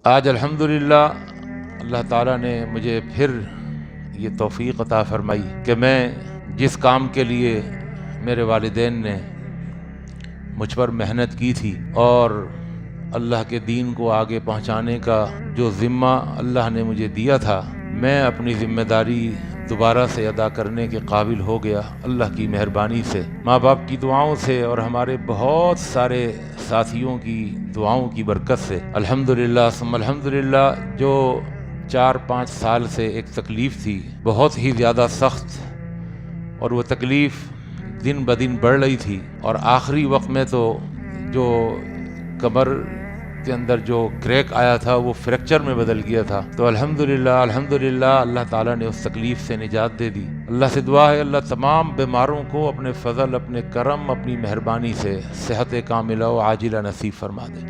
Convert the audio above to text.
آج الحمدللہ اللہ تعالیٰ نے مجھے پھر یہ توفیق عطا فرمائی کہ میں جس کام کے لیے میرے والدین نے مجھ پر محنت کی تھی اور اللہ کے دین کو آگے پہنچانے کا جو ذمہ اللہ نے مجھے دیا تھا، میں اپنی ذمہ داری دوبارہ سے ادا کرنے کے قابل ہو گیا اللہ کی مہربانی سے، ماں باپ کی دعاؤں سے اور ہمارے بہت سارے ساتھیوں کی دعاؤں کی برکت سے الحمدللہ ثم الحمدللہ۔ جو 4-5 سال سے ایک تکلیف تھی بہت ہی زیادہ سخت، اور وہ تکلیف دن بدن بڑھ رہی تھی، اور آخری وقت میں تو جو کمر کے اندر جو کریک آیا تھا وہ فریکچر میں بدل گیا تھا۔ تو الحمدللہ اللہ تعالیٰ نے اس تکلیف سے نجات دے دی۔ اللہ سے دعا ہے اللہ تمام بیماروں کو اپنے فضل، اپنے کرم، اپنی مہربانی سے صحت کاملہ و عاجلہ نصیب فرما دے۔